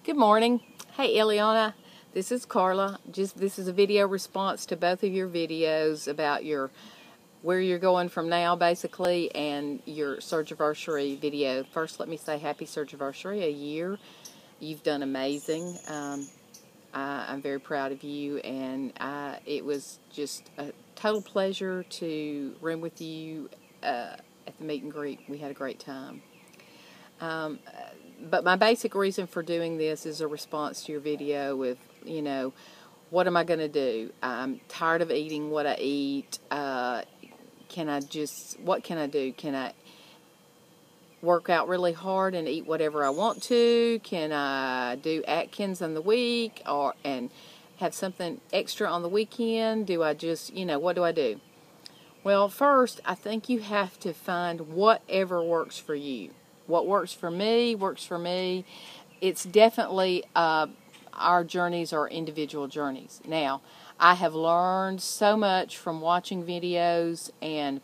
Good morning. Hey Eliana, this is Carla. This is a video response to both of your videos about where you're going from now basically and your surgiversary video. First, let me say happy surgiversary, a year. You've done amazing. I'm very proud of you, and it was just a total pleasure to room with you at the meet and greet. We had a great time. But my basic reason for doing this is a response to your video with, what am I going to do? I'm tired of eating what I eat. What can I do? Can I work out really hard and eat whatever I want to? Can I do Atkins on the week and have something extra on the weekend? Do I just, what do I do? Well, first, I think you have to find whatever works for you. What works for me works for me. It's definitely, our journeys are individual journeys. Now, I have learned so much from watching videos and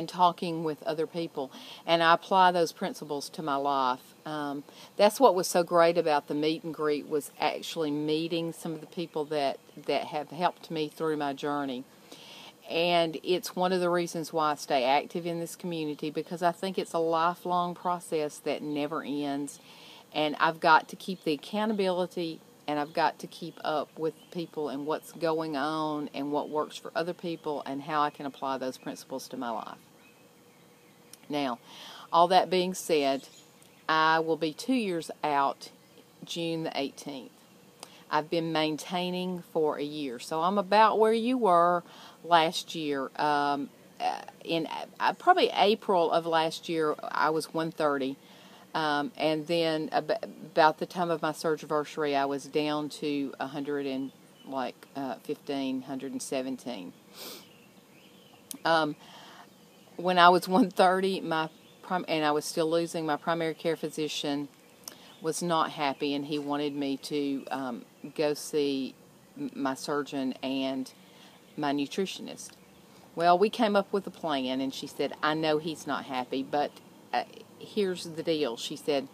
talking with other people, and I apply those principles to my life. That's what was so great about the meet and greet, was actually meeting some of the people that have helped me through my journey. And it's one of the reasons why I stay active in this community, because I think it's a lifelong process that never ends. And I've got to keep the accountability, and I've got to keep up with people and what's going on and what works for other people and how I can apply those principles to my life. Now, all that being said, I will be 2 years out June the 18th. I've been maintaining for a year, so I'm about where you were last year. In probably April of last year, I was 130, and then about the time of my surgiversary, I was down to 115, 117. When I was 130, and I was still losing, my primary care physician was not happy, and he wanted me to go see my surgeon and my nutritionist. Well, we came up with a plan, and she said, I know he's not happy, but here's the deal. She said,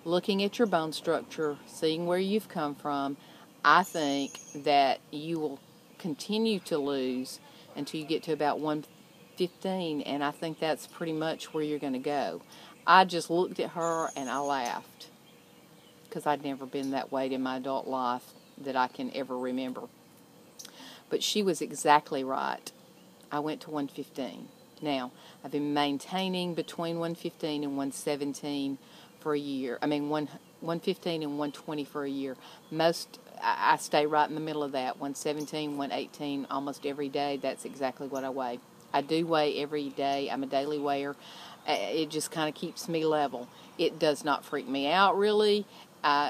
looking at your bone structure, seeing where you've come from, I think that you will continue to lose until you get to about 115, and I think that's pretty much where you're going to go. I just looked at her and I laughed, because I'd never been that weight in my adult life that I can ever remember. But she was exactly right. I went to 115. Now, I've been maintaining between 115 and 117 for a year. 115 and 120 for a year. I stay right in the middle of that, 117, 118, almost every day. That's exactly what I weigh. I do weigh every day. I'm a daily weigher. It just kind of keeps me level. It does not freak me out, really.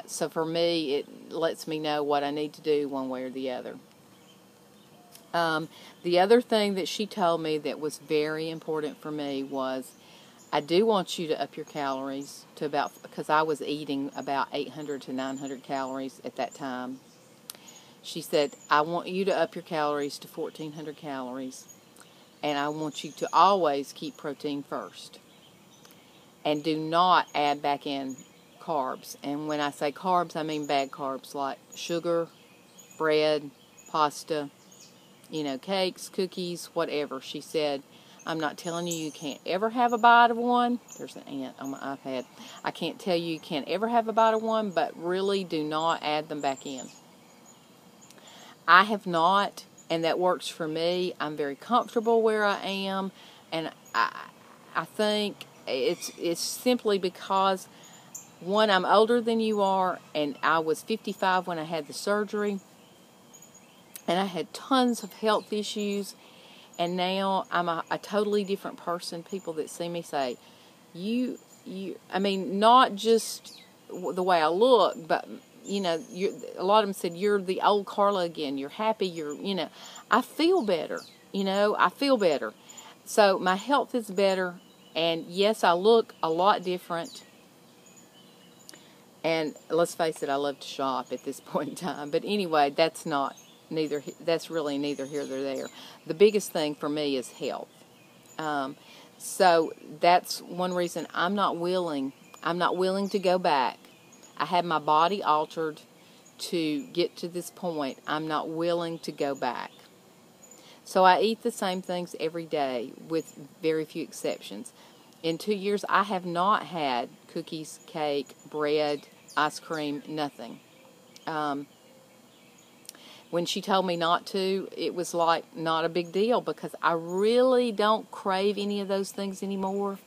So for me, it lets me know what I need to do one way or the other. The other thing that she told me that was very important for me was, I do want you to up your calories to because I was eating about 800 to 900 calories at that time. She said, I want you to up your calories to 1,400 calories, and I want you to always keep protein first. And do not add back in carbs. And when I say carbs, I mean bad carbs like sugar, bread, pasta, cakes, cookies, whatever. She said, I'm not telling you can't ever have a bite of one. There's an ant on my iPad. I can't tell you can't ever have a bite of one, but really do not add them back in. I have not, and that works for me. I'm very comfortable where I am, and I think it's simply because, one, I'm older than you are, and I was 55 when I had the surgery, and I had tons of health issues, and now I'm a totally different person. People that see me say, not just the way I look, but, a lot of them said, you're the old Carla again. You're happy. I feel better. I feel better. So my health is better, and yes, I look a lot different. And let's face it, I love to shop at this point in time. But anyway, that's really neither here nor there. The biggest thing for me is health. So that's one reason I'm not willing to go back. I had my body altered to get to this point. I'm not willing to go back. So I eat the same things every day with very few exceptions. In 2 years, I have not had cookies, cake, bread, ice cream, nothing. When she told me not to, it was like not a big deal because I really don't crave any of those things anymore.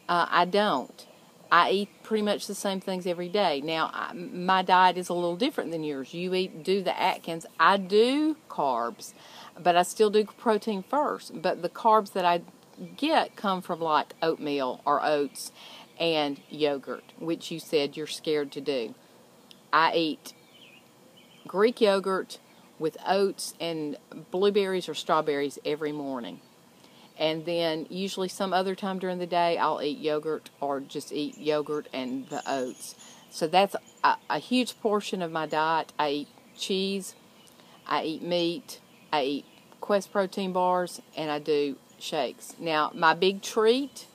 I don't. I eat pretty much the same things every day. Now, my diet is a little different than yours. You do the Atkins. I do carbs, but I still do protein first. But the carbs that I get come from like oatmeal or oats and yogurt, which you said you're scared to do. I eat Greek yogurt with oats and blueberries or strawberries every morning. And then usually some other time during the day, I'll eat yogurt or just eat yogurt and the oats. So that's a huge portion of my diet. I eat cheese, I eat meat, I eat Quest protein bars, and I do shakes. Now, my big treat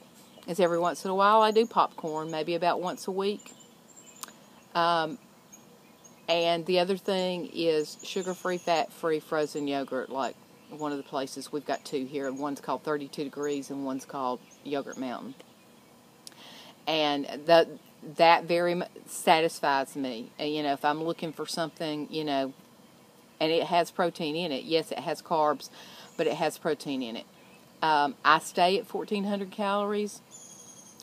is every once in a while I do popcorn, maybe about once a week. And the other thing is sugar-free, fat-free frozen yogurt, like one of the places. We've got two here. One's called 32 Degrees and one's called Yogurt Mountain. And that very satisfies me. And, you know, if I'm looking for something, you know, and it has protein in it. Yes, it has carbs, but it has protein in it. I stay at 1,400 calories,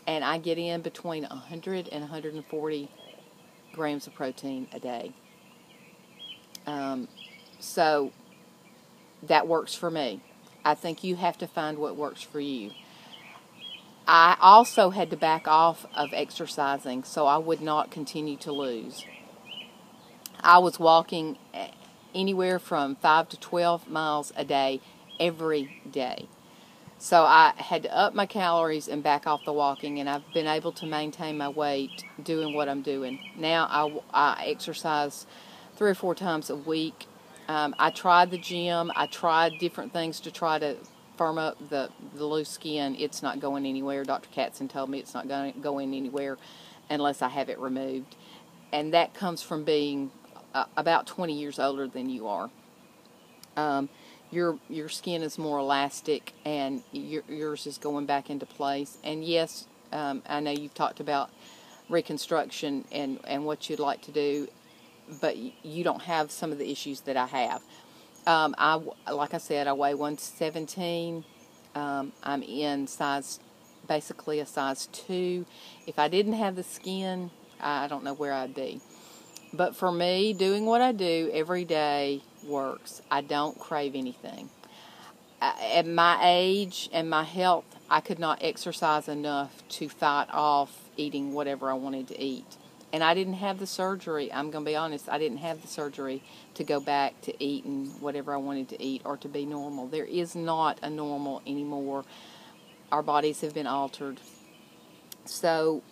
and I get in between 100 and 140 grams of protein a day. So that works for me. I think you have to find what works for you. I also had to back off of exercising so I would not continue to lose. I was walking anywhere from 5 to 12 miles a day every day. So I had to up my calories and back off the walking, and I've been able to maintain my weight doing what I'm doing. Now I exercise 3 or 4 times a week. I tried the gym. I tried different things to try to firm up the loose skin. It's not going anywhere. Dr. Katzen told me it's not going to go in anywhere unless I have it removed. And that comes from being about 20 years older than you are. Your skin is more elastic, and yours is going back into place. And yes, I know you've talked about reconstruction and what you'd like to do, but you don't have some of the issues that I have. Like I said, I weigh 117. I'm in basically a size 2. If I didn't have the skin, I don't know where I'd be. But for me, doing what I do every day works. I don't crave anything. At my age and my health, I could not exercise enough to fight off eating whatever I wanted to eat. And I didn't have the surgery. I'm going to be honest, I didn't have the surgery to go back to eating whatever I wanted to eat or to be normal. There is not a normal anymore. Our bodies have been altered. So,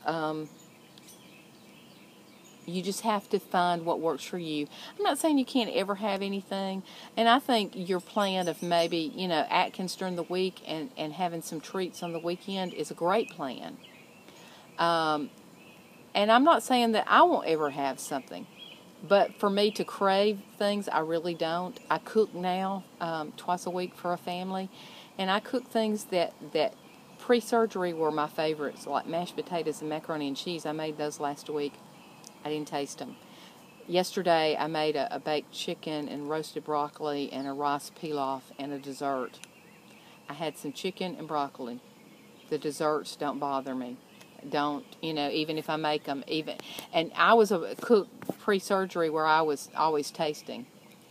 you just have to find what works for you. I'm not saying you can't ever have anything. And I think your plan of maybe, you know, Atkins during the week and having some treats on the weekend is a great plan. And I'm not saying that I won't ever have something. But for me to crave things, I really don't. I cook now twice a week for a family. And I cook things that pre-surgery were my favorites, like mashed potatoes and macaroni and cheese. I made those last week. I didn't taste them. Yesterday, I made a baked chicken and roasted broccoli and a rice pilaf and a dessert. I had some chicken and broccoli. The desserts don't bother me. Don't, you know, even if I make them. And I was a cook pre-surgery where I was always tasting.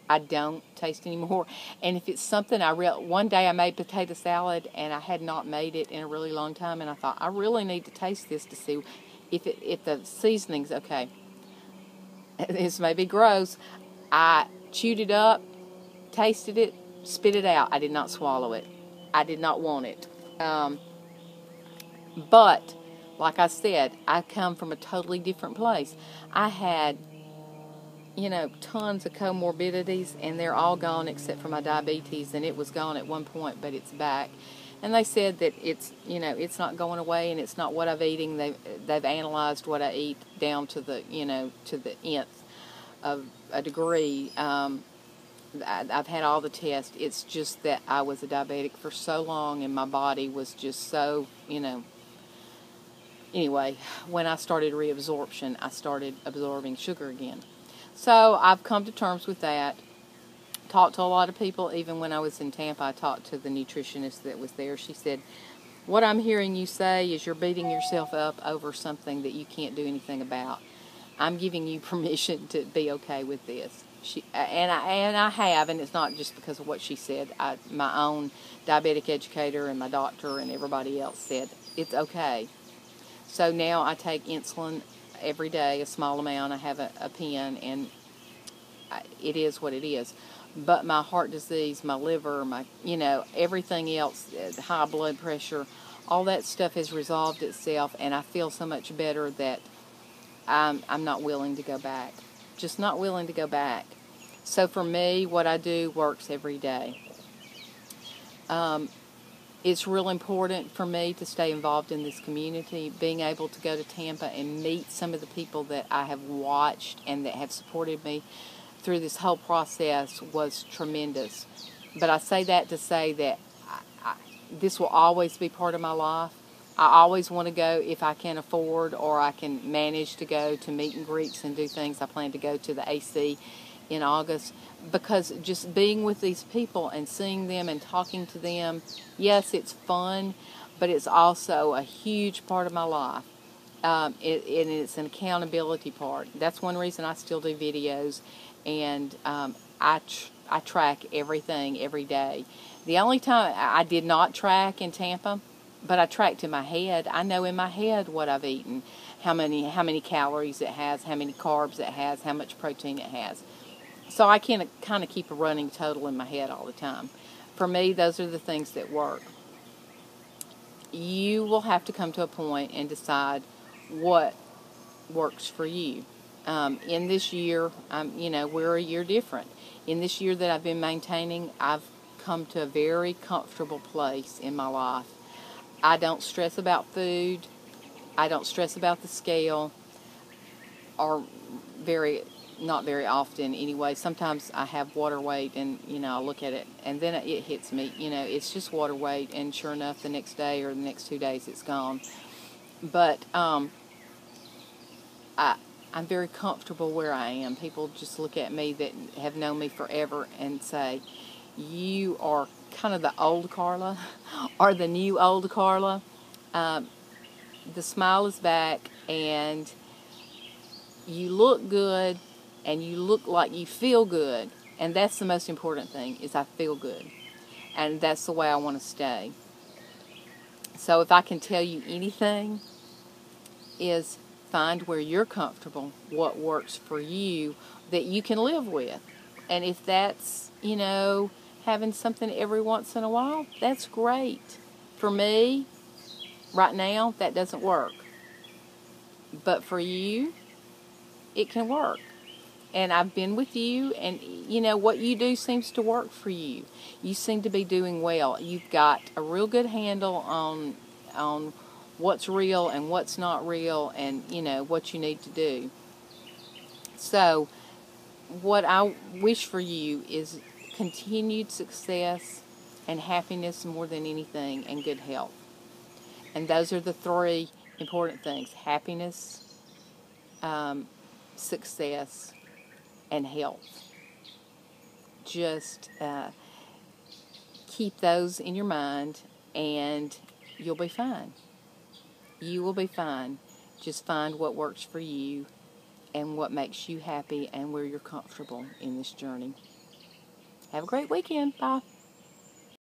I don't taste anymore. And if it's something one day I made potato salad and I had not made it in a really long time, and I thought, I really need to taste this to see if the seasoning's okay. This may be gross. I chewed it up, tasted it, spit it out. I did not swallow it. I did not want it. But, like I said, I come from a totally different place. I had, you know, tons of comorbidities, and they're all gone except for my diabetes, and it was gone at one point, but it's back. And they said that it's, it's not going away, and it's not what I'm eating. They've analyzed what I eat down to the, to the nth of a degree. I've had all the tests. It's just that I was a diabetic for so long, and my body was just so, Anyway, when I started reabsorption, I started absorbing sugar again. So I've come to terms with that. Talked to a lot of people. Even when I was in Tampa, I talked to the nutritionist that was there. She said, what I'm hearing you say is you're beating yourself up over something that you can't do anything about. I'm giving you permission to be okay with this. I have, and it's not just because of what she said. My own diabetic educator and my doctor and everybody else said it's okay. So now I take insulin every day, a small amount. I have a pen, and it is what it is. But my heart disease, my liver, everything else, high blood pressure, all that stuff has resolved itself, and I feel so much better that I'm not willing to go back. Just not willing to go back. So for me, what I do works every day. It's real important for me to stay involved in this community. Being able to go to Tampa and meet some of the people that I have watched and that have supported me through this whole process was tremendous. But I say that to say that this will always be part of my life. I always want to go if I can afford, or I can manage to go to meet and greets and do things. I plan to go to the AC in August, because just being with these people and seeing them and talking to them, yes, it's fun, but it's also a huge part of my life. It's an accountability part. That's one reason I still do videos, and I track everything every day. The only time I did not track in Tampa, but I tracked in my head. I know in my head what I've eaten, how many calories it has, how many carbs it has, how much protein it has. So I can kind of keep a running total in my head all the time. For me, those are the things that work. You will have to come to a point and decide what works for you. In this year, we're a year different. In this year that I've been maintaining, I've come to a very comfortable place in my life. I don't stress about food. I don't stress about the scale, or not very often anyway. Sometimes I have water weight, and I look at it and then it hits me, it's just water weight, and sure enough the next day or the next 2 days it's gone. But I'm very comfortable where I am. People just look at me that have known me forever and say, you are kind of the old Carla or the new old Carla. The smile is back, and you look good, and you look like you feel good, and that's the most important thing, is I feel good, and that's the way I want to stay. So if I can tell you anything, is find where you're comfortable, what works for you that you can live with. And if that's, having something every once in a while, that's great. For me, right now, that doesn't work. But for you, it can work. And I've been with you, and what you do seems to work for you. You seem to be doing well. You've got a real good handle on what's real and what's not real, and what you need to do. So what I wish for you is continued success and happiness more than anything, and good health. And those are the three important things: happiness, success, and health. Just keep those in your mind, and you'll be fine. You will be fine. Just find what works for you and what makes you happy and where you're comfortable in this journey. Have a great weekend. Bye.